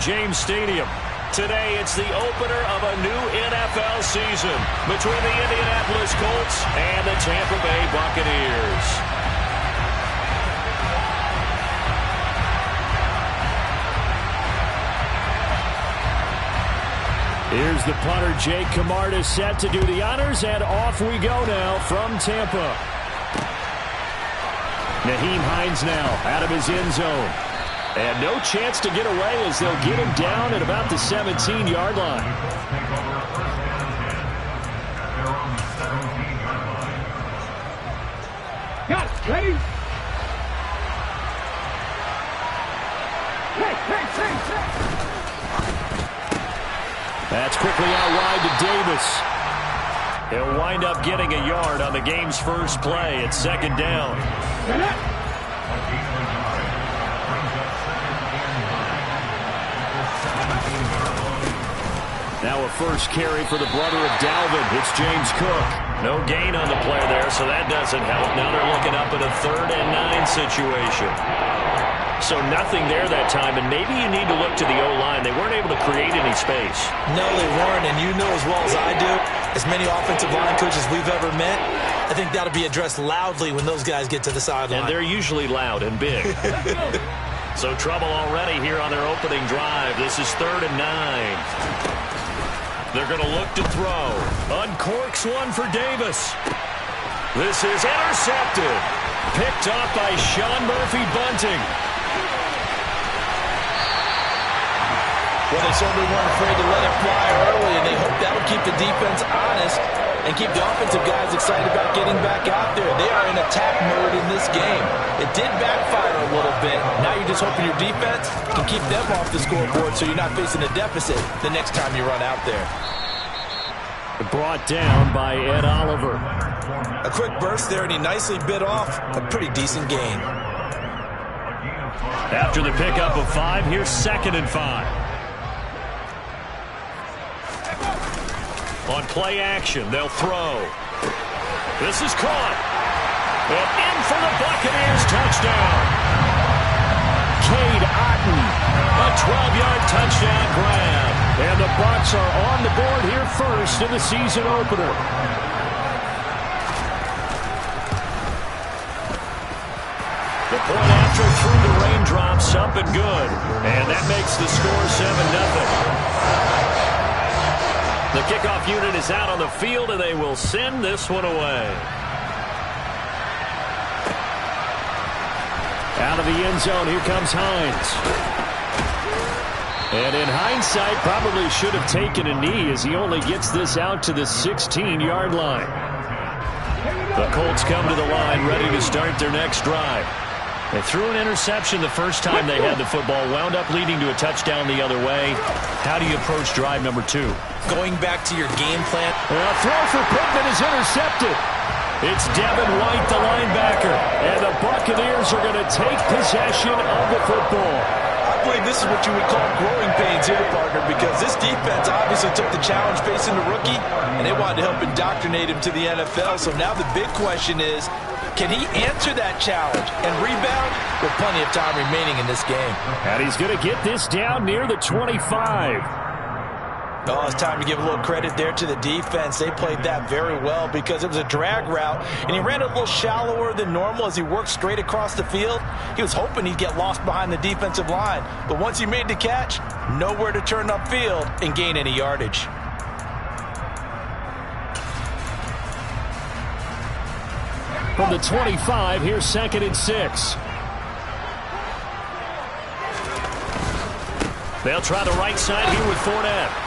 James Stadium. Today, it's the opener of a new NFL season between the Indianapolis Colts and the Tampa Bay Buccaneers. Here's the punter, Jake Camarda, set to do the honors, and off we go now from Tampa. Nyheim Hines now out of his end zone. And no chance to get away as they'll get him down at about the 17-yard line. Got it. Ready? That's quickly out wide to Davis. He'll wind up getting a yard on the game's first play at second down. Now a first carry for the brother of Dalvin. It's James Cook. No gain on the play there, so that doesn't help. Now they're looking up at a 3rd and 9 situation. So nothing there that time, and maybe you need to look to the O-line. They weren't able to create any space. No, they weren't, and you know as well as I do, as many offensive line coaches we've ever met, I think that'll be addressed loudly when those guys get to the sideline. And they're usually loud and big. So trouble already here on their opening drive. This is 3rd and 9. They're going to look to throw. Uncorks one for Davis. This is intercepted. Picked off by Sean Murphy-Bunting. Well, they certainly weren't afraid to let it fly early, and they hope that'll keep the defense honest and keep the offensive guys excited about getting back out there. They are in attack mode in this game. It did backfire a little bit. Now you're just hoping your defense can keep them off the scoreboard so you're not facing a deficit the next time you run out there. Brought down by Ed Oliver. A quick burst there, and he nicely bit off a pretty decent gain. After the pickup of 5, here's 2nd and 5. On play action, they'll throw. This is caught. And in for the Buccaneers, touchdown. Cade Otton, a 12-yard touchdown grab. And the Bucs are on the board here first in the season opener. The point after through the raindrops, up and good. And that makes the score 7-0. The kickoff unit is out on the field, and they will send this one away. Out of the end zone, here comes Hines. And in hindsight, probably should have taken a knee as he only gets this out to the 16-yard line. The Colts come to the line, ready to start their next drive. They threw an interception the first time they had the football, wound up leading to a touchdown the other way. How do you approach drive number 2? Going back to your game plan. A throw for Pittman is intercepted. It's Devin White, the linebacker, and the Buccaneers are going to take possession of the football. I believe this is what you would call growing pains here, partner, because this defense obviously took the challenge facing the rookie, and they wanted to help indoctrinate him to the NFL. So now the big question is, can he answer that challenge and rebound with plenty of time remaining in this game? And he's going to get this down near the 25. Oh, it's time to give a little credit there to the defense. They played that very well because it was a drag route, and he ran a little shallower than normal as he worked straight across the field. He was hoping he'd get lost behind the defensive line, but once he made the catch, nowhere to turn upfield and gain any yardage. From the 25, here's 2nd and 6. They'll try the right side here with Fournette.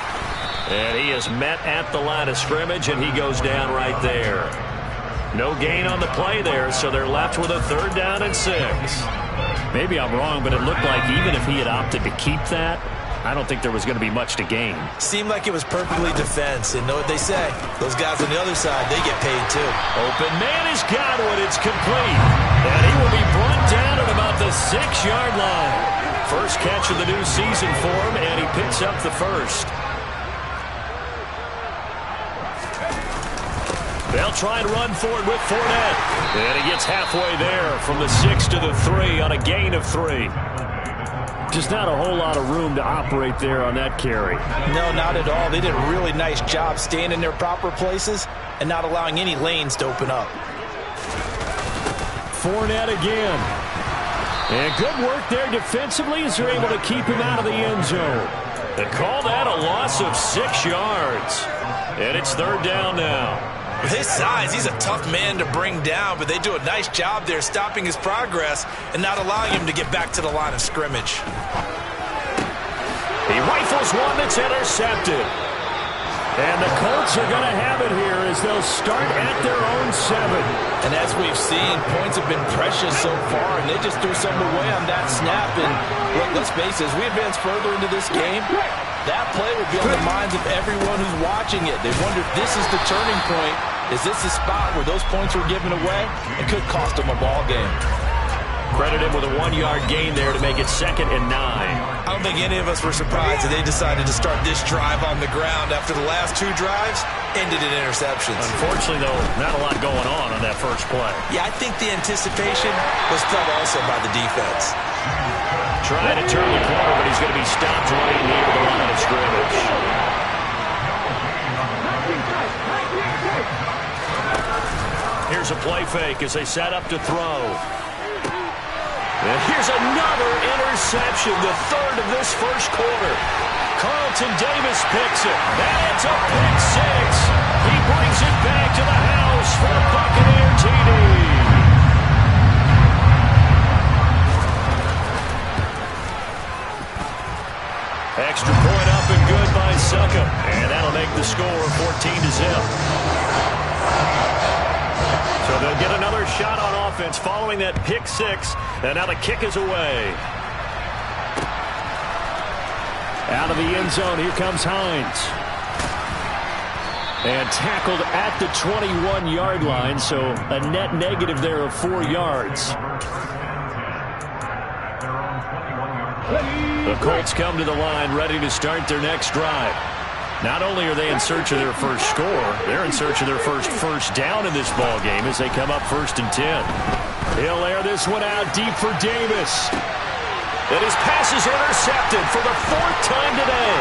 And he is met at the line of scrimmage, and he goes down right there. No gain on the play there, so they're left with a 3rd down and 6. Maybe I'm wrong, but it looked like even if he had opted to keep that, I don't think there was going to be much to gain. Seemed like it was perfectly defense, and know what they say. Those guys on the other side, they get paid too. Open man is Godwin. It's complete. And he will be brought down at about the 6-yard line. First catch of the new season for him, and he picks up the first. They'll try and run forward with Fournette. And he gets halfway there from the 6 to the 3 on a gain of 3. Just not a whole lot of room to operate there on that carry. No, not at all. They did a really nice job staying in their proper places and not allowing any lanes to open up. Fournette again. And good work there defensively as they're able to keep him out of the end zone. They call that a loss of 6 yards. And it's 3rd down now. With his size, he's a tough man to bring down, but they do a nice job there stopping his progress and not allowing him to get back to the line of scrimmage. He rifles one that's intercepted. And the Colts are going to have it here as they'll start at their own 7. And as we've seen, points have been precious so far, and they just threw some away on that snap. And look, let's face it, as we advance further into this game, that play will be on the minds of everyone who's watching it. They wonder if this is the turning point. Is this the spot where those points were given away? It could cost them a ball game. Credit him with a 1-yard gain there to make it 2nd and 9. I don't think any of us were surprised that they decided to start this drive on the ground after the last 2 drives ended in interceptions. Unfortunately, though, not a lot going on that first play. Yeah, I think the anticipation was felt also by the defense. Trying to turn the corner, but he's going to be stopped right near the line of scrimmage. Here's a play fake as they set up to throw. And here's another interception, the 3rd of this first quarter. Carlton Davis picks it. And it's a pick 6. He brings it back to the house for a Buccaneer TD. Extra point up and good by Succop. And that'll make the score 14-0. So they'll get another shot on offense following that pick 6. And now the kick is away. Out of the end zone, here comes Hines. And tackled at the 21-yard line, so a net negative there of 4 yards. The Colts come to the line ready to start their next drive. Not only are they in search of their first score, they're in search of their first down in this ball game as they come up 1st and 10. He'll air this one out deep for Davis. And his pass is intercepted for the 4th time today.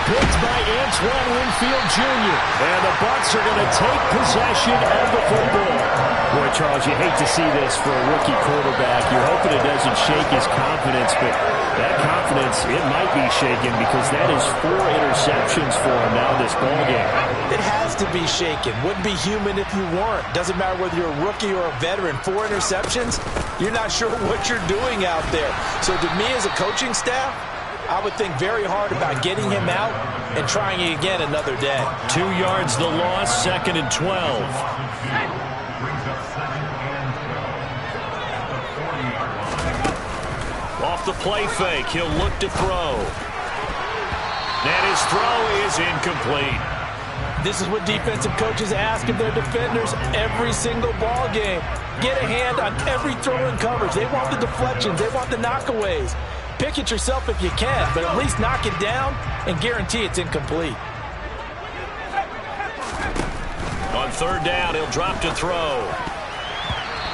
Picked by Antoine Winfield Jr. And the Bucs are going to take possession of the football. Boy, Charles, you hate to see this for a rookie quarterback. You're hoping it doesn't shake his confidence, but that confidence, it might be shaken because that is 4 interceptions for him now this ballgame. It has to be shaken. Wouldn't be human if you weren't. Doesn't matter whether you're a rookie or a veteran. 4 interceptions, you're not sure what you're doing out there. So to me as a coaching staff, I would think very hard about getting him out and trying it again another day. 2 yards the loss, 2nd and 12. Off the play fake, he'll look to throw. And his throw is incomplete. This is what defensive coaches ask of their defenders every single ball game. Get a hand on every throw in coverage. They want the deflections. They want the knockaways. Pick it yourself if you can, but at least knock it down and guarantee it's incomplete. On 3rd down, he'll drop to throw.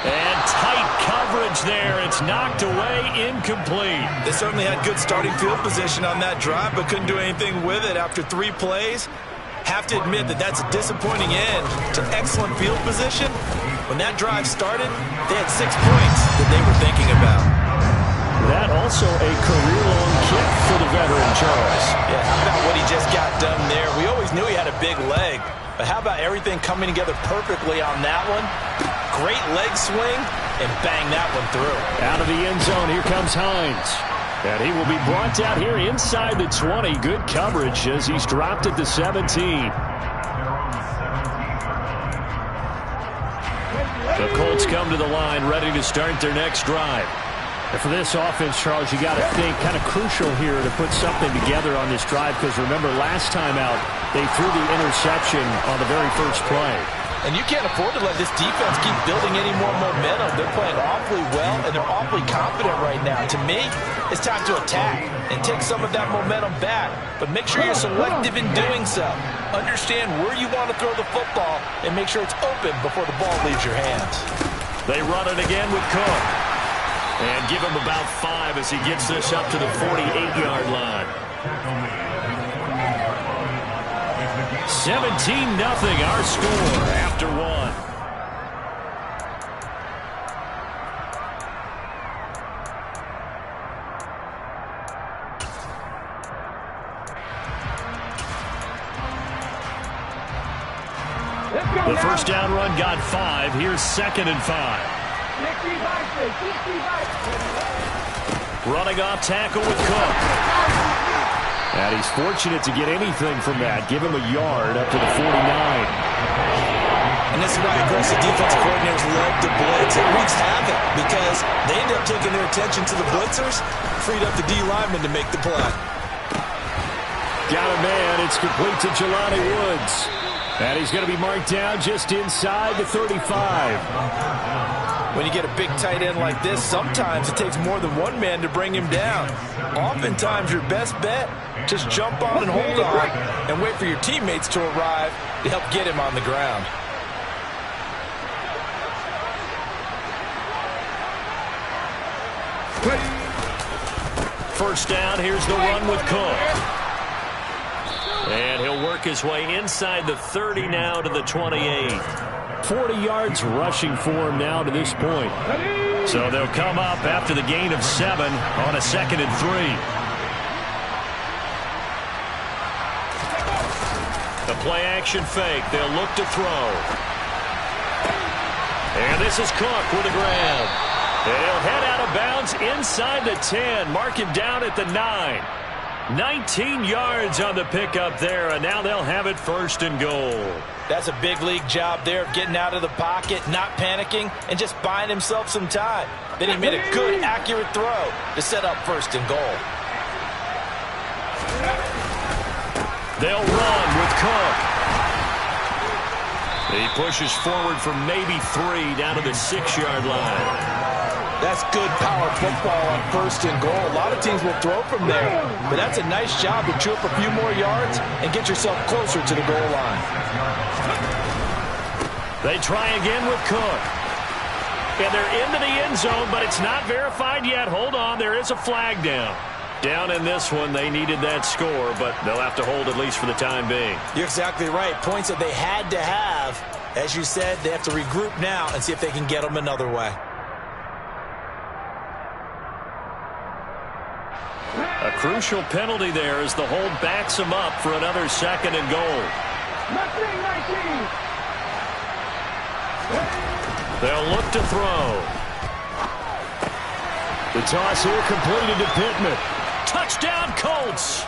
And tight coverage there. It's knocked away, incomplete. They certainly had good starting field position on that drive, but couldn't do anything with it after 3 plays. Have to admit that that's a disappointing end to excellent field position. When that drive started, they had 6 points that they were thinking about. That also a career-long kick for the veteran, Charles. Yeah, how about what he just got done there? We always knew he had a big leg, but how about everything coming together perfectly on that one? Great leg swing, and bang that one through. Out of the end zone, here comes Hines. And he will be brought out here inside the 20. Good coverage as he's dropped at the 17. The Colts come to the line ready to start their next drive. And for this offense, Charles, you got to think kind of crucial here to put something together on this drive because remember last time out they threw the interception on the very first play. And you can't afford to let this defense keep building any more momentum. They're playing awfully well, and they're awfully confident right now. To me, it's time to attack and take some of that momentum back. But make sure you're selective in doing so. Understand where you want to throw the football and make sure it's open before the ball leaves your hands. They run it again with Cook. And give him about 5 as he gets this up to the 48-yard line. 17-0 our score after 1. The first down run got 5. Here's 2nd and 5. Running off tackle with Cook. And he's fortunate to get anything from that. Give him a yard up to the 49. And this is why aggressive defensive coordinators love to blitz. It wreaks havoc because they end up taking their attention to the blitzers, freed up the D lineman to make the play. Got a man. It's complete to Jelani Woods. And he's going to be marked down just inside the 35. When you get a big tight end like this, sometimes it takes more than one man to bring him down. Oftentimes, your best bet, just jump on and hold on and wait for your teammates to arrive to help get him on the ground. First down, here's the run with Cook. And he'll work his way inside the 30 now to the 28. 40 yards rushing for him now to this point. So they'll come up after the gain of 7 on a 2nd and 3. The play-action fake. They'll look to throw. And this is Cook with a grab. And he'll head out of bounds inside the 10. Mark him down at the 9. 19 yards on the pickup there, and now they'll have it 1st and goal. That's a big league job there of getting out of the pocket, not panicking, and just buying himself some time. Then he made a good, accurate throw to set up 1st and goal. They'll run with Cook. He pushes forward for maybe 3 down to the 6-yard line. That's good power football on 1st and goal. A lot of teams will throw from there, but that's a nice job to chew up a few more yards and get yourself closer to the goal line. They try again with Cook. And they're into the end zone, but it's not verified yet. Hold on, there is a flag down. Down in this one, they needed that score, but they'll have to hold at least for the time being. You're exactly right. Points that they had to have. As you said, they have to regroup now and see if they can get them another way. A crucial penalty there as the hold backs him up for another 2nd and goal. They'll look to throw. The toss here completed to Pittman. Touchdown Colts.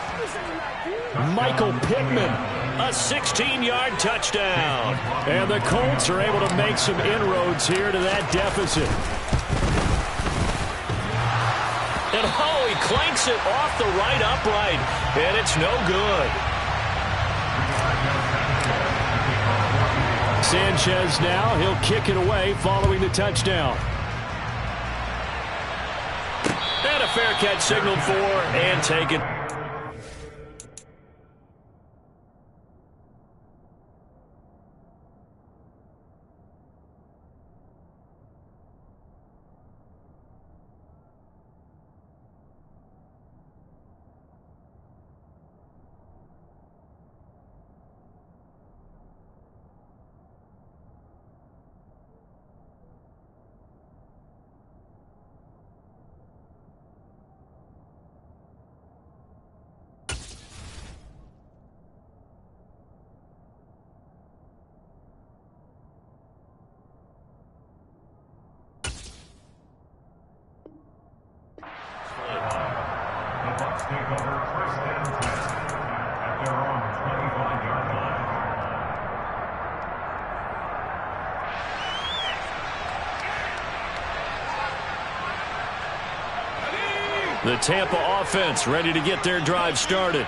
Michael Pittman, a 16-yard touchdown. And the Colts are able to make some inroads here to that deficit. And he clanks it off the right upright, and it's no good. Sanchez now, he'll kick it away following the touchdown. And a fair catch signaled for and taken. The Tampa offense ready to get their drive started.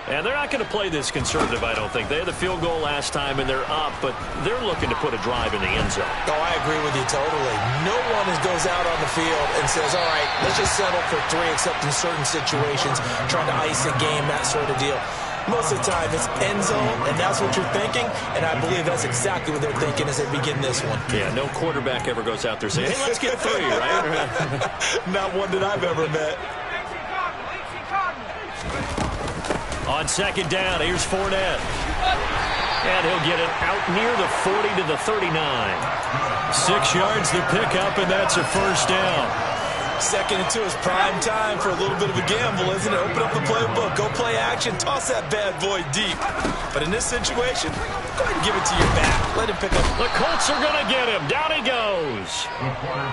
And they're not going to play this conservative, I don't think. They had the field goal last time, and they're up, but they're looking to put a drive in the end zone. Oh, I agree with you totally. No one goes out on the field and says, all right, let's just settle for 3, except in certain situations, trying to ice a game, that sort of deal. Most of the time, it's end zone, and that's what you're thinking, and I believe that's exactly what they're thinking as they begin this one. Yeah, no quarterback ever goes out there saying, hey, let's get 3, right? Not one that I've ever met. On second down, here's Fournette. And he'll get it out near the 40 to the 39. 6 yards the pickup, and that's a first down. Second and 2 is prime time for a little bit of a gamble, isn't it? Open up the playbook, go play action, toss that bad boy deep. But in this situation, go ahead and give it to your back. Let him pick up. The Colts are going to get him. Down he goes.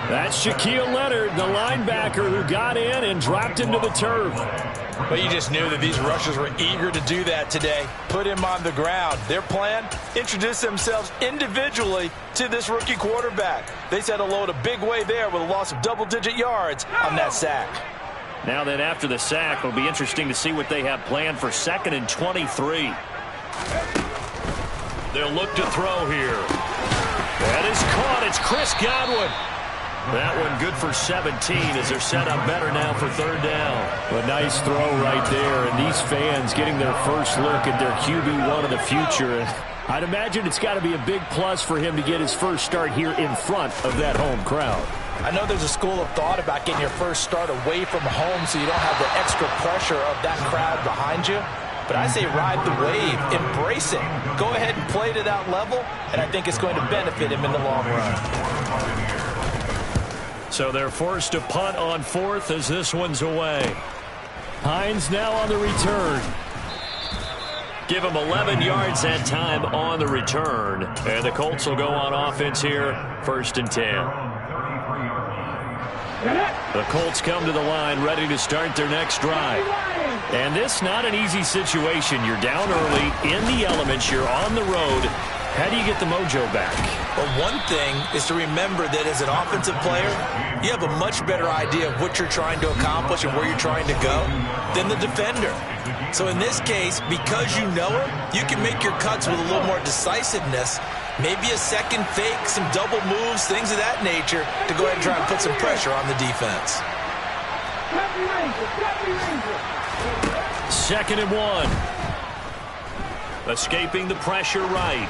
That's Shaquille Leonard, the linebacker who got in and dropped him to the turf. But you just knew that these rushers were eager to do that today. Put him on the ground. Their plan, introduce themselves individually to this rookie quarterback. They said hello in a big way there with a loss of double-digit yards on that sack. Now then, after the sack, it'll be interesting to see what they have planned for 2nd and 23. They'll look to throw here. That is caught. It's Chris Godwin. That one good for 17 as they're set up better now for 3rd down. A nice throw right there, and these fans getting their first look at their QB1 of the future. I'd imagine it's got to be a big plus for him to get his first start here in front of that home crowd. I know there's a school of thought about getting your first start away from home so you don't have the extra pressure of that crowd behind you. But I say ride the wave, embrace it. Go ahead and play to that level, and I think it's going to benefit him in the long run. So they're forced to punt on 4th as this one's away. Hines now on the return. Give him 11 yards that time on the return. And the Colts will go on offense here, 1st and 10. The Colts come to the line ready to start their next drive. And this not an easy situation. You're down early, in the elements, you're on the road. How do you get the mojo back? Well, one thing is to remember that as an offensive player, you have a much better idea of what you're trying to accomplish and where you're trying to go than the defender. So in this case, because you know it, you can make your cuts with a little more decisiveness, maybe a second fake, some double moves, things of that nature, to go ahead and try and put some pressure on the defense. 2nd and 1. Escaping the pressure right.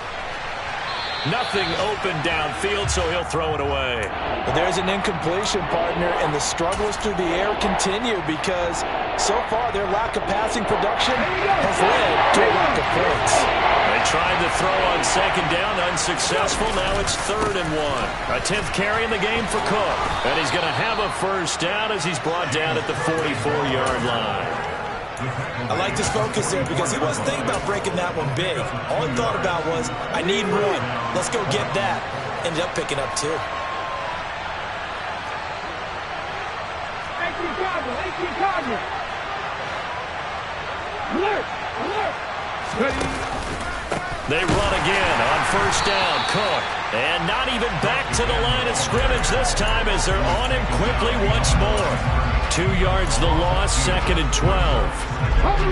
Nothing open downfield, so he'll throw it away. But there's an incompletion, partner, and the struggles through the air continue because so far their lack of passing production has led to a lack of points. They tried to throw on 2nd down, unsuccessful. Now it's 3rd and 1. A 10th carry in the game for Cook. And he's going to have a first down as he's brought down at the 44-yard line. I like this focus there because he wasn't thinking about breaking that one big. All he thought about was, I need 1. Let's go get that. Ended up picking up 2. They run again on 1st down. Cook. And not even back to the line of scrimmage this time as they're on him quickly once more. 2 yards the loss, 2nd and 12.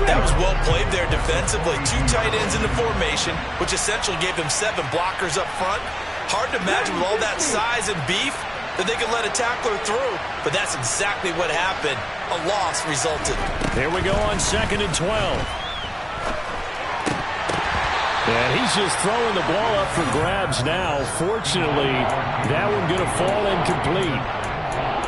That was well played there defensively. 2 tight ends in the formation, which essentially gave them 7 blockers up front. Hard to imagine with all that size and beef that they could let a tackler through, but that's exactly what happened. A loss resulted. Here we go on 2nd and 12. And he's just throwing the ball up for grabs now. Fortunately, that one going to fall incomplete.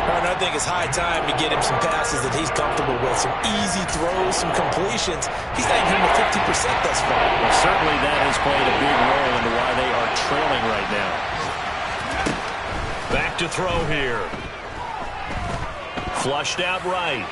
And I think it's high time to get him some passes that he's comfortable with. Some easy throws, some completions. He's not even at 50% thus far. Well, certainly that has played a big role into why they are trailing right now. Back to throw here. Flushed out right.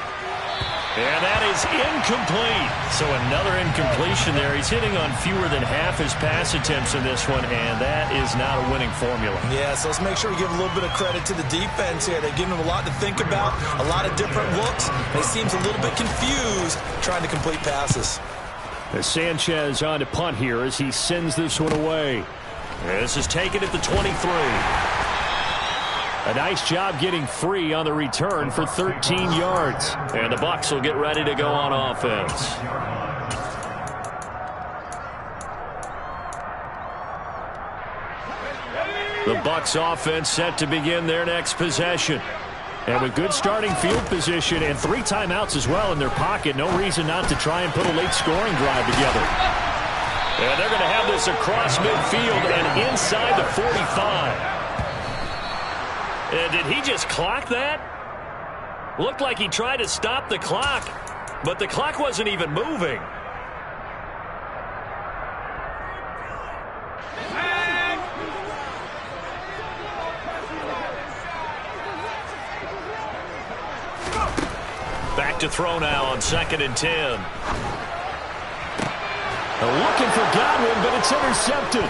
And that is incomplete. So another incompletion there. He's hitting on fewer than half his pass attempts in this one, and that is not a winning formula. Yeah, so let's make sure we give a little bit of credit to the defense here. They've given him a lot to think about, a lot of different looks. And he seems a little bit confused trying to complete passes. As Sanchez on to punt here as he sends this one away. This is taken at the 23. A nice job getting free on the return for 13 yards. And the Bucs will get ready to go on offense. The Bucs offense set to begin their next possession. And with good starting field position and 3 timeouts as well in their pocket, no reason not to try and put a late scoring drive together. And they're going to have this across midfield and inside the 45. And did he just clock that? Looked like he tried to stop the clock, but the clock wasn't even moving. Back to throw now on 2nd and 10. Looking for Godwin, but it's intercepted.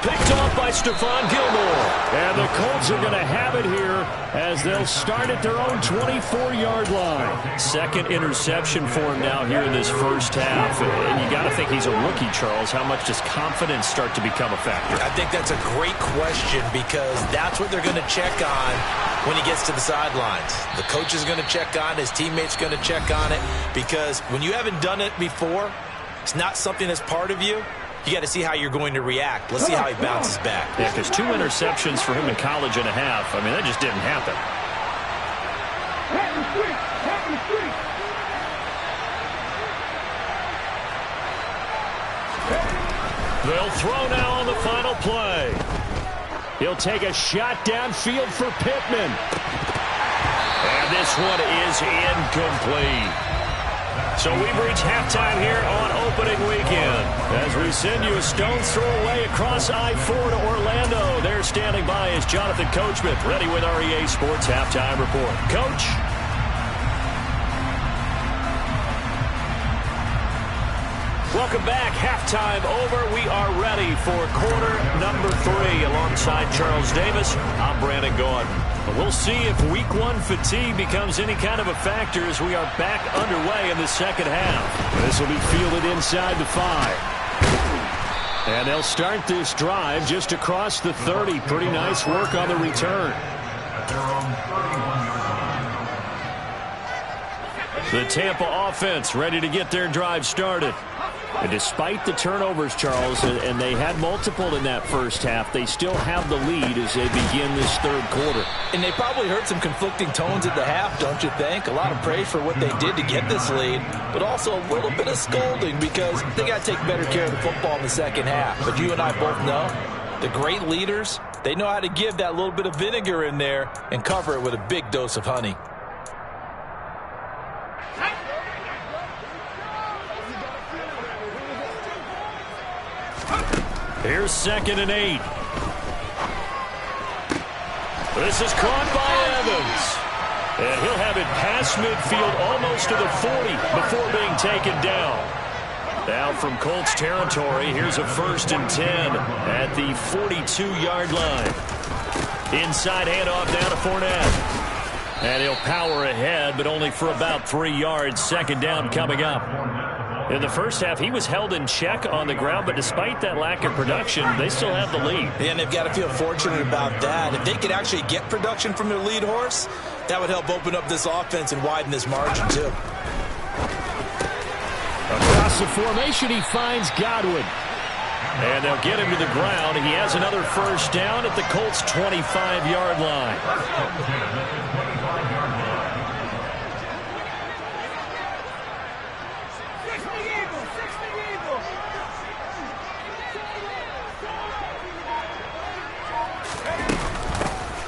Picked off by Stephon Gilmore. And the Colts are going to have it here as they'll start at their own 24-yard line. Second interception for him now here in this first half. And you got to think he's a rookie, Charles. How much does confidence start to become a factor? I think that's a great question because that's what they're going to check on when he gets to the sidelines. The coach is going to check on it. His teammates going to check on it because when you haven't done it before, it's not something that's part of you. You got to see how you're going to react. Let's see how he bounces back. Yeah, because 2 interceptions for him in college and a half. I mean, that just didn't happen. They'll throw now on the final play. He'll take a shot downfield for Pittman. And this one is incomplete. So we've reached halftime here on opening weekend. As we send you a stone's throw away across I-4 to Orlando. There standing by is Jonathan Coachman, ready with our EA Sports Halftime Report. Coach? Welcome back. Halftime over. We are ready for quarter number 3. Alongside Charles Davis, I'm Brandon Gaudin. We'll see if week 1 fatigue becomes any kind of a factor as we are back underway in the second half. This will be fielded inside the 5. And they'll start this drive just across the 30. Pretty nice work on the return. The Tampa offense ready to get their drive started. And despite the turnovers, Charles, and they had multiple in that first half, they still have the lead as they begin this third quarter. And they probably heard some conflicting tones at the half, don't you think? A lot of praise for what they did to get this lead, but also a little bit of scolding because they got to take better care of the football in the second half. But you and I both know the great leaders, they know how to give that little bit of vinegar in there and cover it with a big dose of honey. Here's 2nd and 8. This is caught by Evans. And he'll have it past midfield almost to the 40 before being taken down. Now from Colts territory, here's a 1st and 10 at the 42-yard line. Inside handoff down to Fournette. And he'll power ahead, but only for about 3 yards. 2nd down coming up. In the first half, he was held in check on the ground, but despite that lack of production, they still have the lead. And they've got to feel fortunate about that. If they could actually get production from their lead horse, that would help open up this offense and widen this margin, too. Across the formation, he finds Godwin. And they'll get him to the ground. He has another 1st down at the Colts' 25-yard line.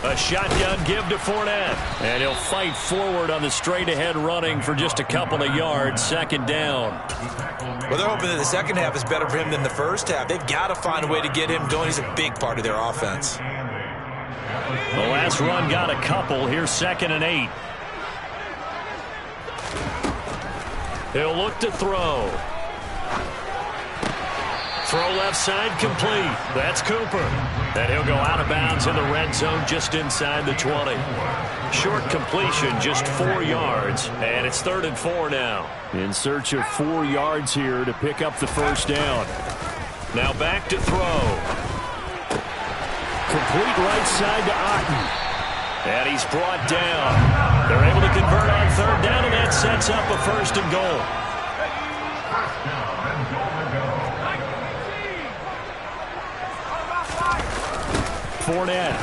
A shotgun give to Fournette. And he'll fight forward on the straight-ahead running for just a couple of yards. 2nd down. Well, they're hoping that the second half is better for him than the first half. They've got to find a way to get him going. He's a big part of their offense. The last run got a couple. Here's 2nd and 8. He'll look to throw. Throw left side complete. That's Cooper. And he'll go out of bounds in the red zone just inside the 20. Short completion, just 4 yards. And it's 3rd and 4 now. In search of 4 yards here to pick up the 1st down. Now back to throw. Complete right side to Otten. And he's brought down. They're able to convert on 3rd down, and that sets up a 1st and goal. Fournette.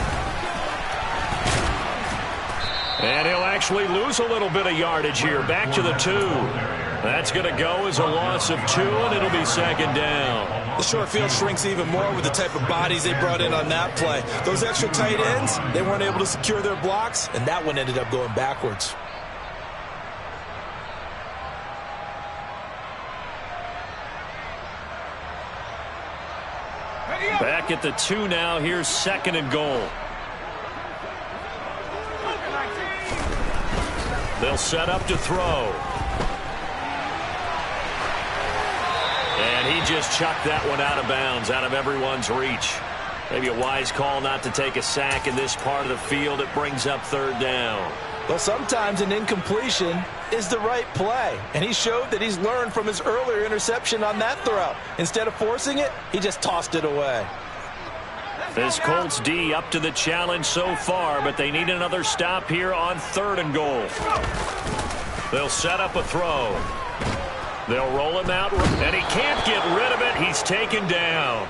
And he'll actually lose a little bit of yardage here. Back to the 2. That's going to go as a loss of 2, and it'll be second down. The short field shrinks even more with the type of bodies they brought in on that play. Those extra tight ends, they weren't able to secure their blocks, and that one ended up going backwards. Back at the 2 now. Here's second and goal. They'll set up to throw. And he just chucked that one out of bounds, out of everyone's reach. Maybe a wise call not to take a sack in this part of the field. It brings up third down. Well, sometimes an incompletion is the right play. And he showed that he's learned from his earlier interception on that throw. Instead of forcing it, he just tossed it away. This Colts D up to the challenge so far, but they need another stop here on third and goal. They'll set up a throw. They'll roll him out, and he can't get rid of it. He's taken down.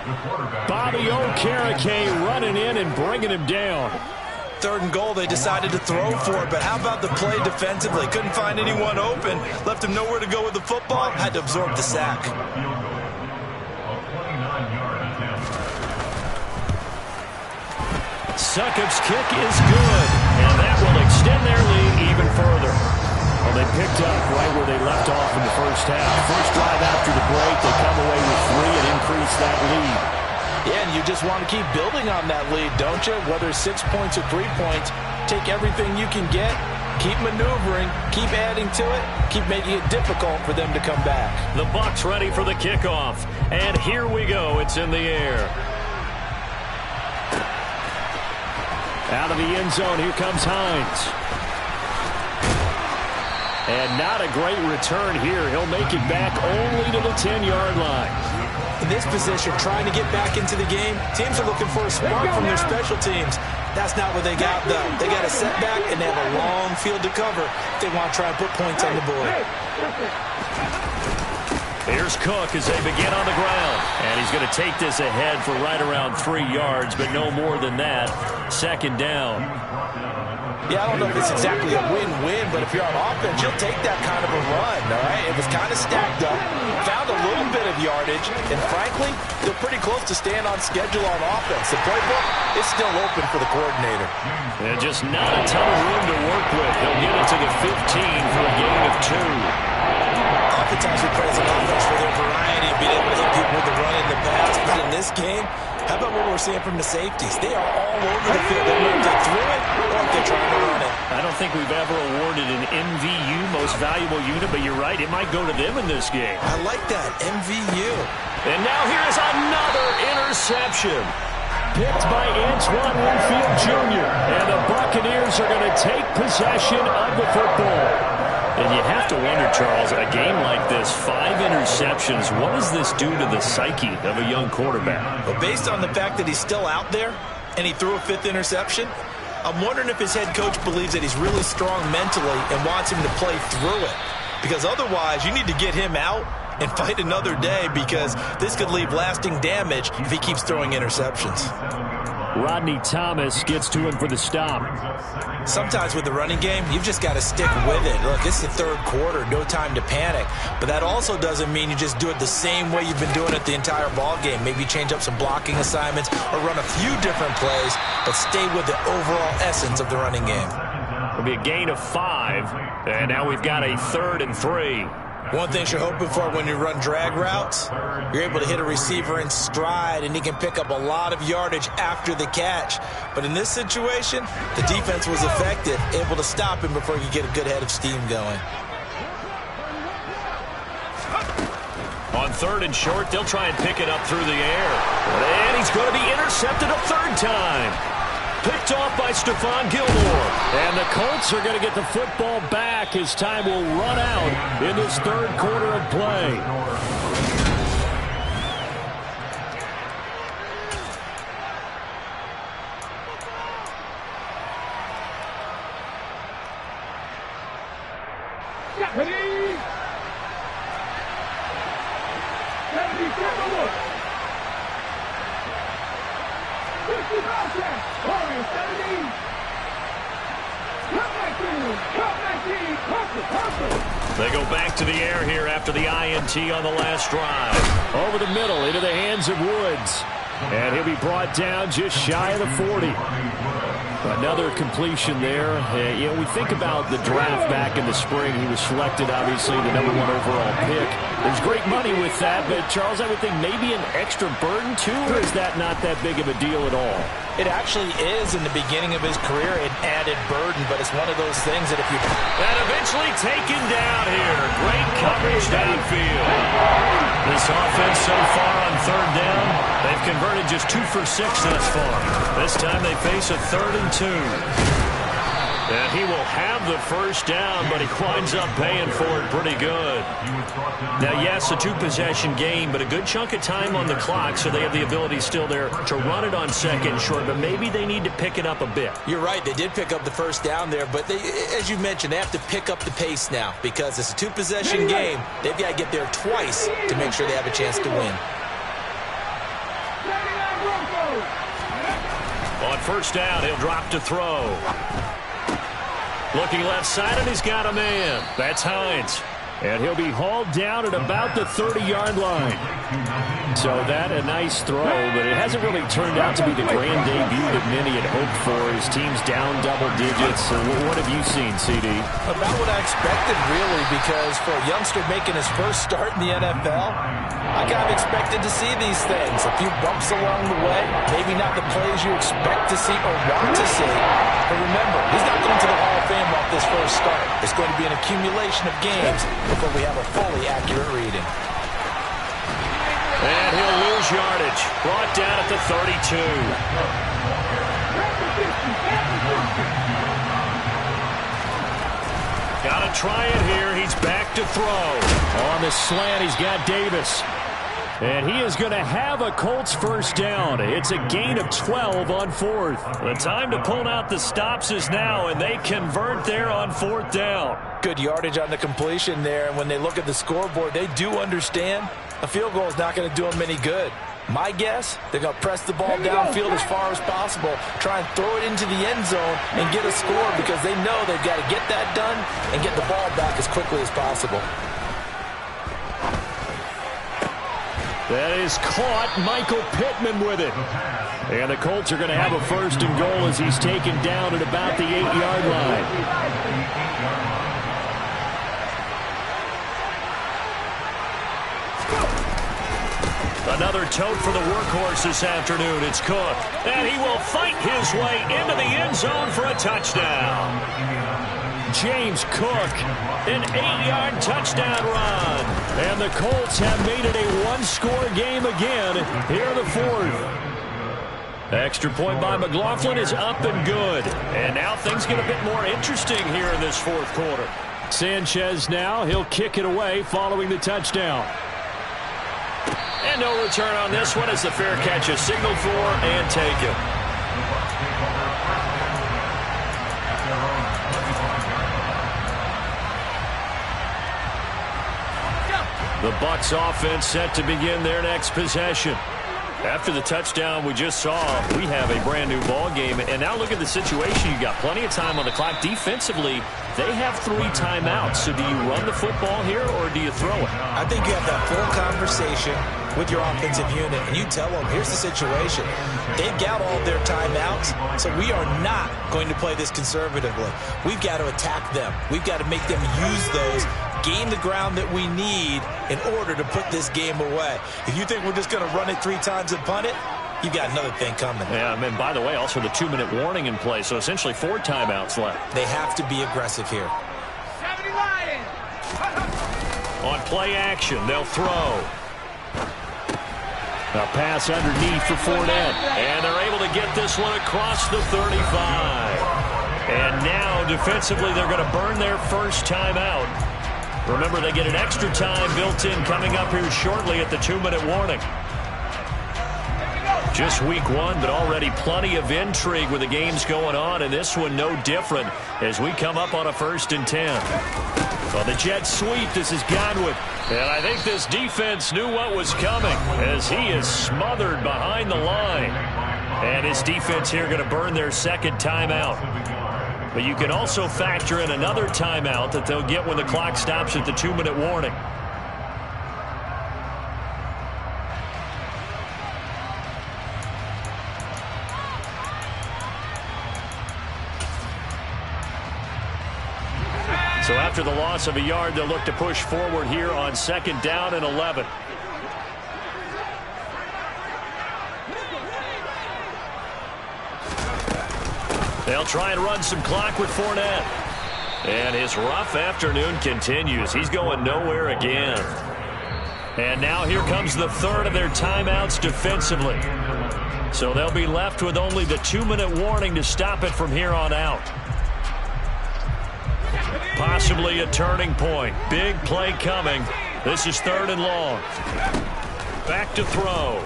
Bobby Okereke running in and bringing him down. Third and goal, they decided to throw for it, but how about the play defensively? Couldn't find anyone open, left him nowhere to go with the football, had to absorb the sack. Succop's kick is good, and that will extend their lead even further. Well, they picked up right where they left off in the first half. First drive after the break, they come away with 3 and increase that lead. Yeah, and you just want to keep building on that lead, don't you? Whether it's 6 points or 3 points, take everything you can get, keep maneuvering, keep adding to it, keep making it difficult for them to come back. The Bucs ready for the kickoff, and here we go. It's in the air. Out of the end zone, here comes Hines. And not a great return here. He'll make it back only to the 10-yard line. In this position, trying to get back into the game, teams are looking for a spark from their special teams. That's not what they got, though. They got a setback, and they have a long field to cover if they want to try and put points on the board. Here's Cook as they begin on the ground. And he's going to take this ahead for right around 3 yards, but no more than that. Second down. Yeah, I don't know if it's exactly a win-win, but if you're on offense, you'll take that kind of a run, all right? It was kind of stacked up, found a little bit of yardage, and frankly, they're pretty close to staying on schedule on offense. The playbook is still open for the coordinator. And just not a ton of room to work with. He'll get it to the 15 for a gain of 2. Oftentimes we praise an offense for their variety of being able to hit people with the run in the pass, but in this game, how about what we're seeing from the safeties? They are all over the field. They know if they threw it or if they're trying to run it. I don't think we've ever awarded an MVU, most valuable unit, but you're right, it might go to them in this game. I like that, MVU. And now here's another interception. Picked by Antoine Winfield Jr. And the Buccaneers are going to take possession of the football. And you have to wonder, Charles, a game like this, 5 interceptions, what does this do to the psyche of a young quarterback? Well, based on the fact that he's still out there and he threw a 5th interception, I'm wondering if his head coach believes that he's really strong mentally and wants him to play through it. Because otherwise, you need to get him out and fight another day, because this could leave lasting damage if he keeps throwing interceptions. Rodney Thomas gets to him for the stop. Sometimes with the running game, you've just got to stick with it. Look, it's the third quarter, no time to panic. But that also doesn't mean you just do it the same way you've been doing it the entire ball game. Maybe change up some blocking assignments or run a few different plays, but stay with the overall essence of the running game. It'll be a gain of 5, and now we've got a 3rd and 3. One thing you're hoping for when you run drag routes, you're able to hit a receiver in stride, and he can pick up a lot of yardage after the catch. But in this situation, the defense was effective, able to stop him before he could get a good head of steam going. On 3rd and short, they'll try and pick it up through the air. And he's going to be intercepted a 3rd time. Picked off by Stephon Gilmore. And the Colts are going to get the football back as time will run out in this 3rd quarter of play. They go back to the air here after the INT on the last drive. Over the middle into the hands of Woods. And he'll be brought down just shy of the 40. Another completion there. You know, we think about the draft back in the spring. He was selected, obviously, the #1 overall pick. There's great money with that, but, Charles, I would think maybe an extra burden, too, or is that not that big of a deal at all? It actually is in the beginning of his career an added burden, but it's one of those things that if you... And eventually taken down here. Great coverage downfield. This offense so far on third down, they've converted just 2 for 6 thus far. This time they face a 3rd and 2. And he will have the first down, but he winds up paying for it pretty good. Now, yes, a 2-possession game, but a good chunk of time on the clock, so they have the ability still there to run it on 2nd and short, but maybe they need to pick it up a bit. You're right. They did pick up the first down there, but they, as you mentioned, they have to pick up the pace now because it's a 2-possession game. They've got to get there twice to make sure they have a chance to win. On first down, he'll drop to throw. Looking left side, and he's got a man. That's Hines. And he'll be hauled down at about the 30-yard line. So that a nice throw, but it hasn't really turned out to be the grand debut that many had hoped for. His team's down double digits. So what have you seen, CD? About what I expected, really, because for a youngster making his first start in the NFL, I kind of expected to see these things. A few bumps along the way, maybe not the plays you expect to see or want to see. But remember, he's not going to the Hall of Fame off this first start. It's going to be an accumulation of games before we have a fully accurate reading. And he'll lose yardage. Brought down at the 32. Got to try it here. He's back to throw. On the slant, he's got Davis. And he is going to have a Colts first down. It's a gain of 12 on 4th. The time to pull out the stops is now, and they convert there on 4th down. Good yardage on the completion there, and when they look at the scoreboard, they do understand a field goal is not going to do them any good. My guess, they're going to press the ball downfield as far as possible, try and throw it into the end zone and get a score because they know they've got to get that done and get the ball back as quickly as possible. That is caught. Michael Pittman with it. And the Colts are going to have a 1st and goal as he's taken down at about the 8-yard line. Another tote for the workhorse this afternoon. It's Cook. And he will fight his way into the end zone for a touchdown. James Cook, an 8-yard touchdown run. And the Colts have made it a 1-score game again here in the 4th. Extra point by McLaughlin is up and good. And now things get a bit more interesting here in this 4th quarter. Sanchez now, he'll kick it away following the touchdown. And no return on this one as the fair catch is signaled for and taken. The Bucs offense set to begin their next possession. After the touchdown we just saw, we have a brand new ball game. And now look at the situation. You got plenty of time on the clock. Defensively, they have 3 timeouts. So do you run the football here or do you throw it? I think you have that full conversation with your offensive unit, and you tell them, here's the situation. They've got all their timeouts, so we are not going to play this conservatively. We've got to attack them. We've got to make them use those, gain the ground that we need in order to put this game away. If you think we're just going to run it 3 times and punt it, you got another thing coming. Yeah, and by the way, also the 2-minute warning in play, so essentially 4 timeouts left. They have to be aggressive here. On play action, they'll throw. A pass underneath for Fournette. And they're able to get this one across the 35. And now, defensively, they're going to burn their first timeout. Remember, they get an extra time built in coming up here shortly at the 2-minute warning. Just week 1, but already plenty of intrigue with the games going on, and this one no different as we come up on a 1st and 10. On the jet sweep, this is Godwin. And I think this defense knew what was coming as he is smothered behind the line. And his defense here going to burn their second timeout. But you can also factor in another timeout that they'll get when the clock stops at the 2-minute warning. So after the loss of a yard, they'll look to push forward here on 2nd down and 11. They'll try and run some clock with Fournette. And his rough afternoon continues. He's going nowhere again. And now here comes the third of their timeouts defensively. So they'll be left with only the 2-minute warning to stop it from here on out. Possibly a turning point. Big play coming. This is 3rd and long. Back to throw.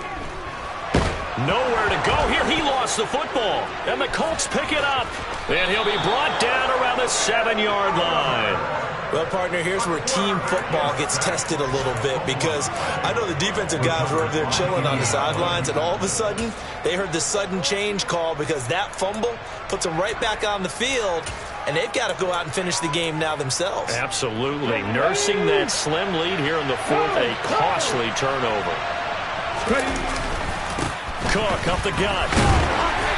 Nowhere to go here. He lost the football. And the Colts pick it up. And he'll be brought down around the 7-yard line. Well, partner, here's where team football gets tested a little bit, because I know the defensive guys were over there chilling on the sidelines, and all of a sudden they heard the sudden change call because that fumble puts them right back on the field, and they've got to go out and finish the game now themselves. Absolutely. Nursing that slim lead here in the 4th, a costly turnover. Cook up the gut.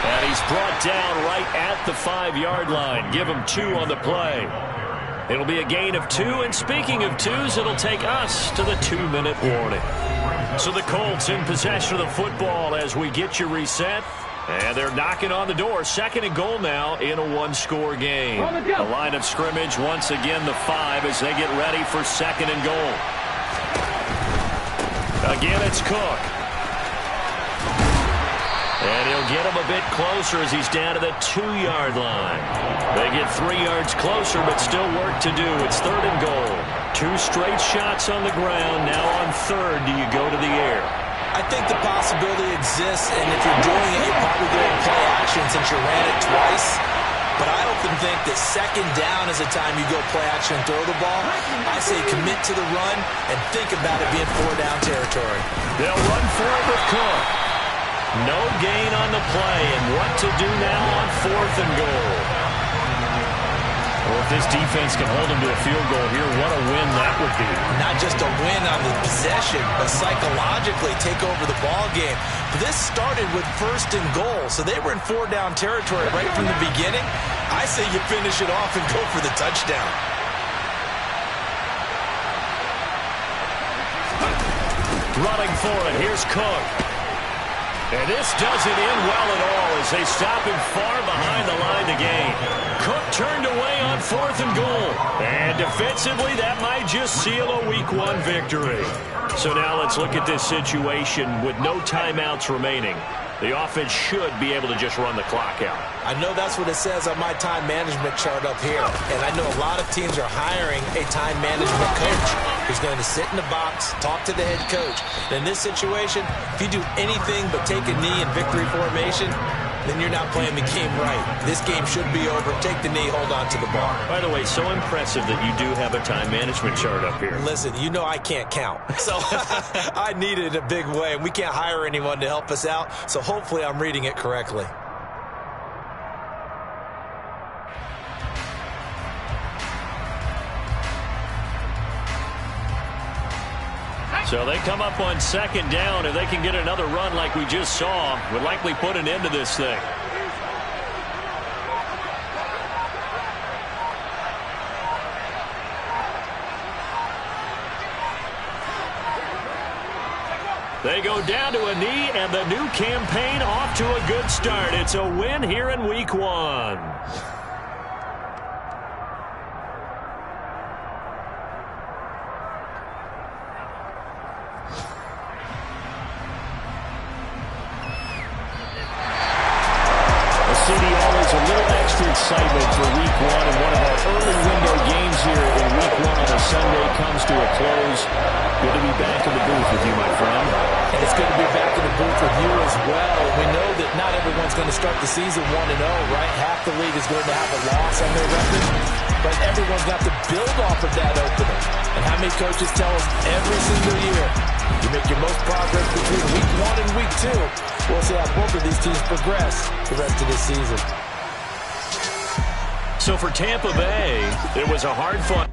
And he's brought down right at the 5-yard line. Give him 2 on the play. It'll be a gain of 2, and speaking of 2s, it'll take us to the 2-minute warning. So the Colts in possession of the football as we get you reset. And they're knocking on the door. 2nd and goal now in a 1-score game. The line of scrimmage once again the 5 as they get ready for 2nd and goal. Again, it's Cook. And he'll get him a bit closer as he's down to the 2-yard line. They get 3 yards closer, but still work to do. It's 3rd and goal. 2 straight shots on the ground. Now on 3rd, do you go to the air? I think the possibility exists, and if you're doing it, you're probably going to play action since you ran it twice. But I often think that 2nd down is the time you go play action and throw the ball. I say commit to the run and think about it being 4-down territory. They'll run for it with Cook. No gain on the play, and what to do now on 4th and goal. Well, if this defense can hold them to a field goal here, what a win that would be. Not just a win on the possession, but psychologically take over the ball game. This started with 1st and goal, so they were in 4-down territory right from the beginning. I say you finish it off and go for the touchdown. Running for it, here's Cook. And this doesn't end well at all as they stop him far behind the line to gain. Cook turned away on 4th and goal. And defensively, that might just seal a Week 1 victory. So now let's look at this situation with no timeouts remaining. The offense should be able to just run the clock out. I know that's what it says on my time management chart up here. And I know a lot of teams are hiring a time management coach who's going to sit in the box, talk to the head coach. And in this situation, if you do anything but take a knee in victory formation, then you're not playing the game right. This game should be over. Take the knee, hold on to the ball. By the way, so impressive that you do have a time management chart up here. Listen, you know I can't count. So I need it in a big way, and we can't hire anyone to help us out. So hopefully I'm reading it correctly. So they come up on 2nd down. If they can get another run like we just saw, would likely put an end to this thing. They go down to a knee, and the new campaign off to a good start. It's a win here in Week 1. City always a little extra excitement for Week 1, and one of our early window games here in Week 1 on a Sunday comes to a close. Good to be back in the booth with you, my friend. And it's good to be back in the booth with you as well. We know that not everyone's going to start the season 1-0, right? Half the league is going to have a loss on their record, but everyone's got to build off of that opener. And how many coaches tell us every single year, you make your most progress between Week 1 and Week 2. We'll see how both of these teams progress the rest of this season. So for Tampa Bay, it was a hard-fought